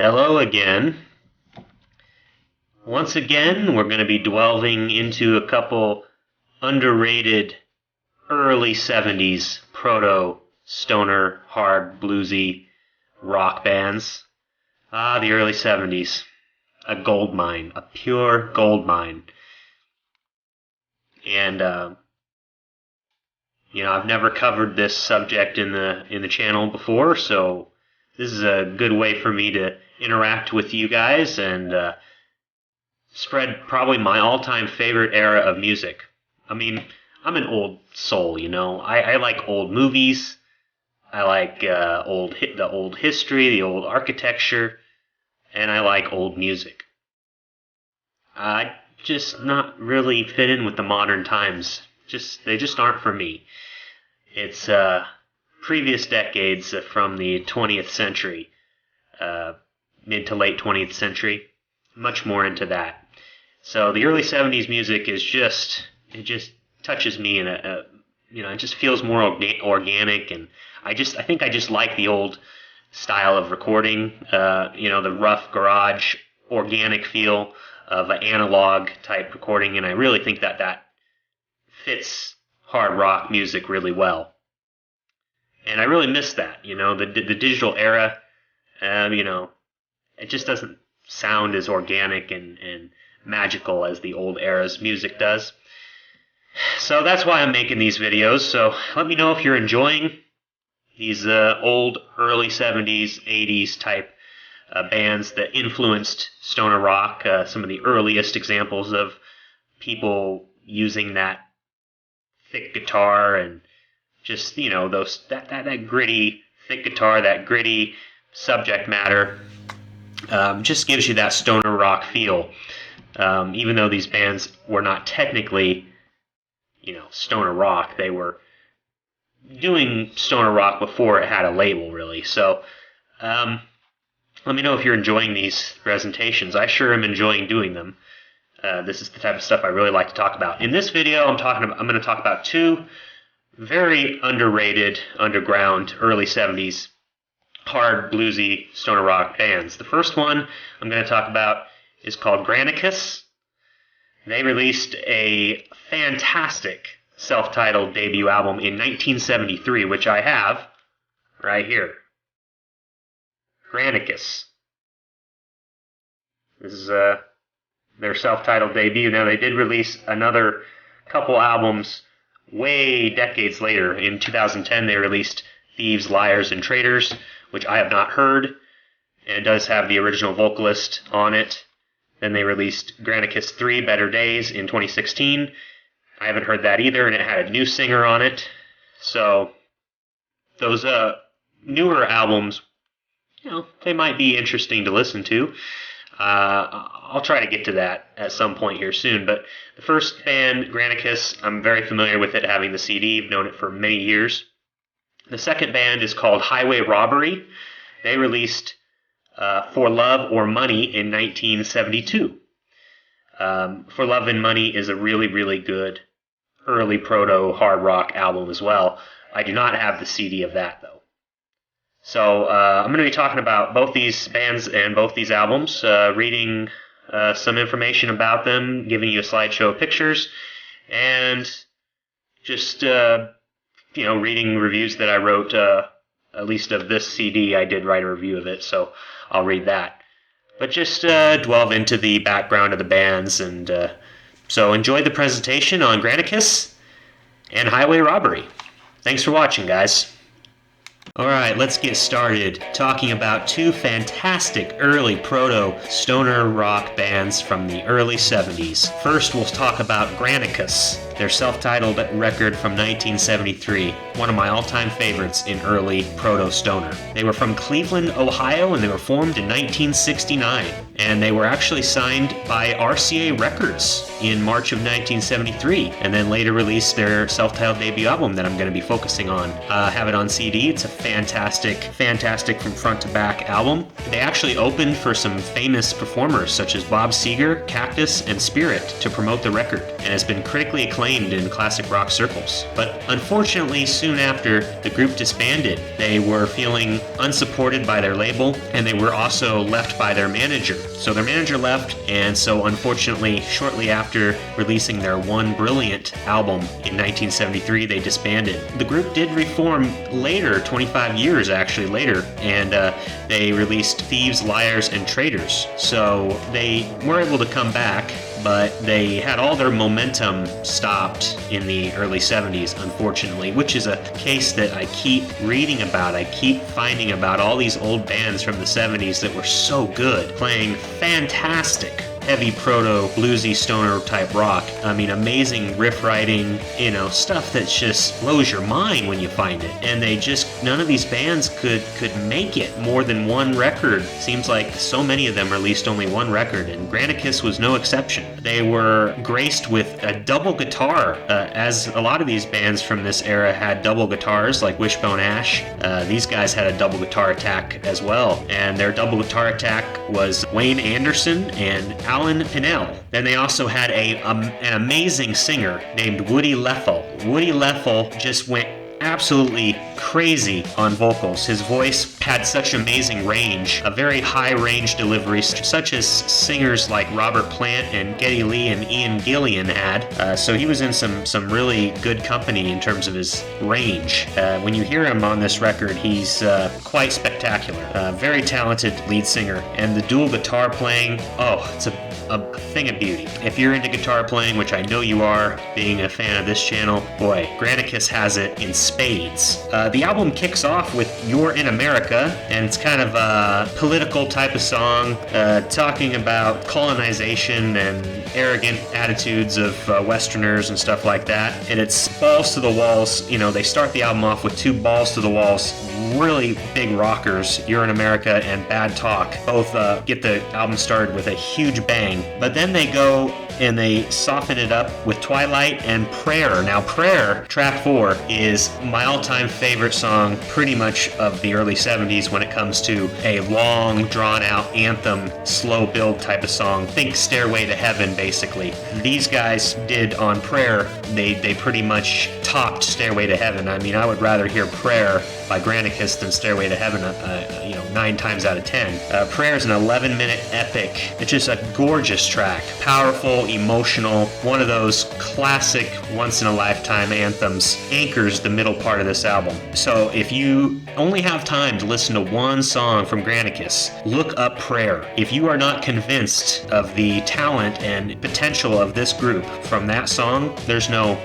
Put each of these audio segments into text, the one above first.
Hello again. Once again, we're going to be delving into a couple underrated early 70s proto-stoner, hard, bluesy rock bands. The early 70s. A gold mine. A pure gold mine. And, I've never covered this subject in the channel before, so this is a good way for me to interact with you guys and spread probably my all-time favorite era of music. I mean, I'm an old soul, I like old movies. I like the old history, the old architecture, and I like old music. I just not really fit in with the modern times. They just aren't for me. It's previous decades from the 20th century, mid to late 20th century, much more into that. So the early 70s music is just touches me in it just feels more organic, and I think I just like the old style of recording, the rough garage organic feel of an analog type recording, and I really think that fits hard rock music really well. And I really miss that, the digital era, it just doesn't sound as organic and magical as the old era's music does. So that's why I'm making these videos. So let me know if you're enjoying these old early 70s, 80s type bands that influenced stoner rock, some of the earliest examples of people using that thick guitar and just, that gritty, thick guitar, that gritty subject matter, just gives you that stoner rock feel. Even though these bands were not technically, stoner rock, they were doing stoner rock before it had a label, really. So, let me know if you're enjoying these presentations. I sure am enjoying doing them. This is the type of stuff I really like to talk about. In this video, I'm going to talk about two very underrated, underground, early 70s hard, bluesy, stoner rock bands. The first one I'm going to talk about is called Granicus. They released a fantastic self-titled debut album in 1973, which I have right here. Granicus. This is their self-titled debut. Now, they did release another couple albums way decades later. In 2010, they released Thieves, Liars, and Traitors, which I have not heard, and it does have the original vocalist on it. Then they released Granicus 3, Better Days, in 2016. I haven't heard that either, and it had a new singer on it. So those newer albums, they might be interesting to listen to. I'll try to get to that at some point here soon. But the first band, Granicus, I'm very familiar with it, having the CD. I've known it for many years. The second band is called Highway Robbery. They released For Love or Money in 1972. For Love and Money is a really, really good early proto hard rock album as well. I do not have the CD of that, though. So I'm going to be talking about both these bands and both these albums, reading some information about them, giving you a slideshow of pictures, and just reading reviews that I wrote. At least of this CD, I did write a review of it, so I'll read that. But just delve into the background of the bands, and so enjoy the presentation on Granicus and Highway Robbery. Thanks for watching, guys. Alright, let's get started talking about two fantastic early proto-stoner rock bands from the early 70s. First, we'll talk about Granicus, their self-titled record from 1973, one of my all-time favorites in early proto-stoner. They were from Cleveland, Ohio, and they were formed in 1969, and they were actually signed by RCA Records in March of 1973, and then later released their self-titled debut album that I'm going to be focusing on. Have it on CD. It's a fantastic from front to back album. They actually opened for some famous performers such as Bob Seger, Cactus, and Spirit to promote the record, and has been critically acclaimed acclaimed in classic rock circles. But unfortunately, soon after, the group disbanded. They were feeling unsupported by their label, and they were also left by their manager. So their manager left, and so unfortunately, shortly after releasing their one brilliant album in 1973, they disbanded. The group did reform later, 25 years actually later, and they released Thieves, Liars, and Traitors. So they were able to come back, but they had all their momentum stopped in the early 70s, unfortunately, which is a case that I keep reading about. I keep finding about all these old bands from the 70s that were so good, playing fantastic heavy proto bluesy stoner type rock. I mean, amazing riff writing, stuff that just blows your mind when you find it. And none of these bands could make it more than one record. Seems like so many of them released only one record, and Granicus was no exception. They were graced with a double guitar, as a lot of these bands from this era had double guitars, like Wishbone Ash. These guys had a double guitar attack as well, and their double guitar attack was Wayne Anderson and Alan Pinnell. Then they also had an amazing singer named Woody Leffel. Woody Leffel just went absolutely crazy on vocals. His voice had such amazing range, a very high range delivery, such as singers like Robert Plant and Geddy Lee and Ian Gillan had. So he was in some really good company in terms of his range. When you hear him on this record, he's quite spectacular. Very talented lead singer. And the dual guitar playing, it's a thing of beauty. If you're into guitar playing, which I know you are, being a fan of this channel, boy, Granicus has it in spades. The album kicks off with You're in America, and it's kind of a political type of song, talking about colonization and arrogant attitudes of Westerners and stuff like that. And it's balls to the walls. They start the album off with two balls to the walls, really big rockers, You're in America and Bad Talk. Both get the album started with a huge bang. But then they go and they soften it up with Twilight and Prayer. Now, Prayer, track 4, is my all-time favorite song pretty much of the early 70s when it comes to a long, drawn-out anthem, slow build type of song. Think Stairway to Heaven, basically. These guys did on Prayer, they pretty much topped Stairway to Heaven. I mean, I would rather hear Prayer by Granicus than Stairway to Heaven, 9 times out of 10. Prayer is an 11-minute epic. It's just a gorgeous track. Powerful, emotional, one of those classic once-in-a-lifetime anthems. Anchors the middle part of this album. So if you only have time to listen to one song from Granicus, look up Prayer. If you are not convinced of the talent and potential of this group from that song, there's no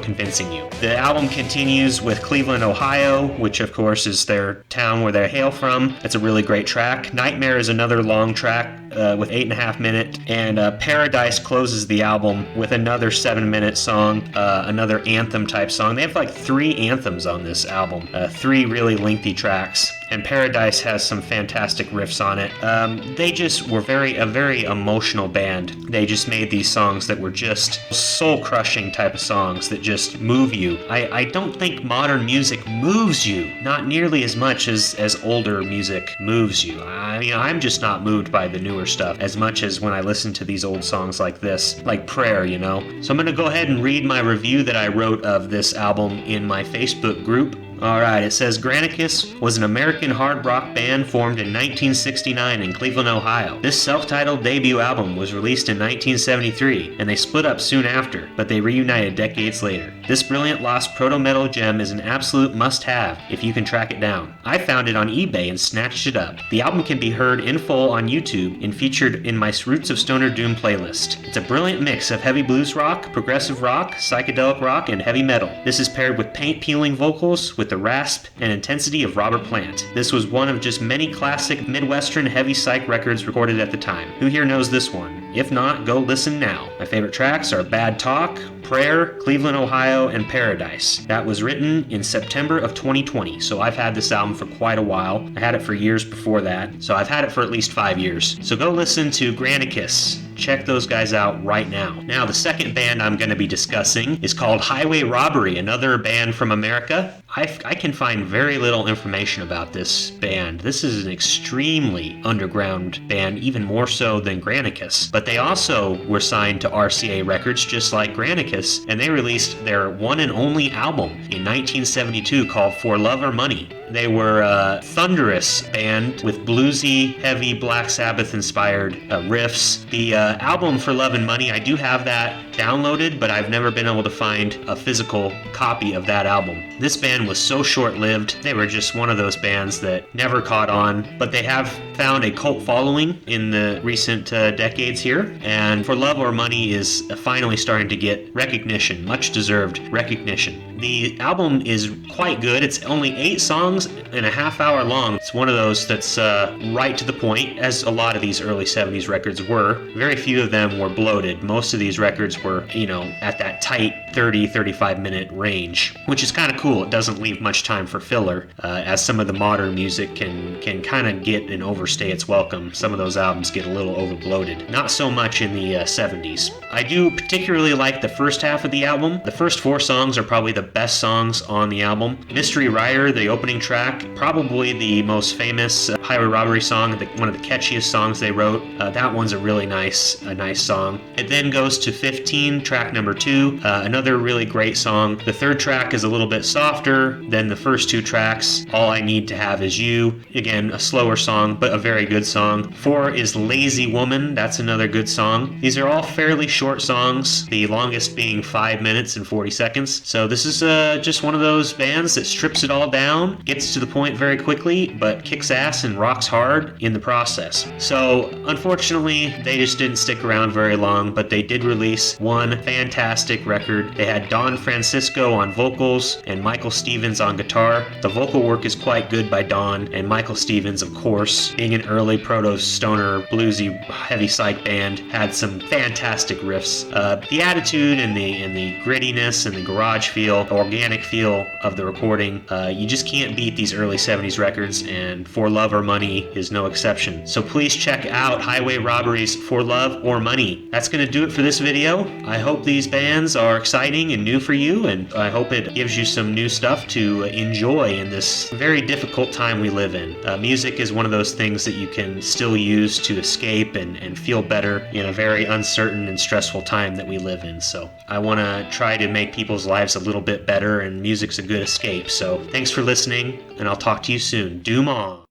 convincing you. The album continues with Cleveland, Ohio, which of course is their town where they hail from. It's a really great track. Nightmare is another long track with 8.5 minutes, and Paradise closes the album with another 7-minute song, another anthem type song. They have like 3 anthems on this album, 3 really lengthy tracks, and Paradise has some fantastic riffs on it. They just were a very emotional band. They just made these songs that were just soul-crushing type of songs that just move you. I don't think modern music moves you, not nearly as much as older music moves you. I mean, I'm just not moved by the newer stuff as much as when I listen to these old songs like this, like Prayer, So I'm going to go ahead and read my review that I wrote of this album in my Facebook group. Alright, it says Granicus was an American hard rock band formed in 1969 in Cleveland, Ohio. This self-titled debut album was released in 1973, and they split up soon after, but they reunited decades later. This brilliant lost proto-metal gem is an absolute must-have if you can track it down. I found it on eBay and snatched it up. The album can be heard in full on YouTube and featured in my Roots of Stoner Doom playlist. It's a brilliant mix of heavy blues rock, progressive rock, psychedelic rock, and heavy metal. This is paired with paint-peeling vocals with the rasp and intensity of Robert Plant. This was one of just many classic Midwestern heavy psych records recorded at the time. Who here knows this one? If not, go listen now. My favorite tracks are Bad Talk, Prayer, Cleveland, Ohio, and Paradise. That was written in September of 2020, so I've had this album for quite a while. I had it for years before that, so I've had it for at least 5 years. So go listen to Granicus. Check those guys out right now. Now, the second band I'm going to be discussing is called Highway Robbery, another band from America. I can find very little information about this band. This is an extremely underground band, even more so than Granicus. but they also were signed to RCA Records just like Granicus, and they released their one and only album in 1972 called For Love or Money. They were a thunderous band with bluesy, heavy Black Sabbath-inspired riffs. The album For Love and Money, I do have that downloaded, but I've never been able to find a physical copy of that album. This band was so short-lived. They were just one of those bands that never caught on, but they have found a cult following in the recent decades here, and For Love or Money is finally starting to get recognition, much-deserved recognition. The album is quite good. It's only 8 songs and a half hour long. It's one of those that's right to the point, as a lot of these early 70s records were. Very few of them were bloated. Most of these records were, at that tight 30-35 minute range, which is kind of cool. It doesn't leave much time for filler, as some of the modern music can kind of get and overstay its welcome. Some of those albums get a little overbloated. Not so much in the 70s. I do particularly like the first half of the album. The first 4 songs are probably the best songs on the album. Mystery Rider, the opening track, probably the most famous Highway Robbery song, one of the catchiest songs they wrote. That one's a really nice song. It then goes to 15, track number 2, another really great song. The third track is a little bit softer than the first 2 tracks. All I Need to Have Is You, again, a slower song, but a very good song. 4 is Lazy Woman, that's another good song. These are all fairly short songs, the longest being 5 minutes and 40 seconds. So this is just one of those bands that strips it all down, gets to the point very quickly, but kicks ass and rocks hard in the process. So unfortunately, they just didn't stick around very long, but they did release one fantastic record. They had Don Francisco on vocals and Michael Stevens on guitar. The vocal work is quite good by Don, and Michael Stevens, of course, being an early proto-stoner bluesy heavy psych band, had some fantastic riffs. The attitude and the grittiness and the garage feel, the organic feel of the recording, you just can't beat these early 70s records, and For Love or Money is no exception. So please check out Highway Robbery's For Love or Money. That's going to do it for this video. I hope these bands are exciting and new for you, and I hope it gives you some new stuff to enjoy in this very difficult time we live in. Music is one of those things that you can still use to escape and feel better in a very uncertain and stressful time that we live in. So I want to try to make people's lives a little bit better, and music's a good escape. So thanks for listening, and I'll talk to you soon. Doom on!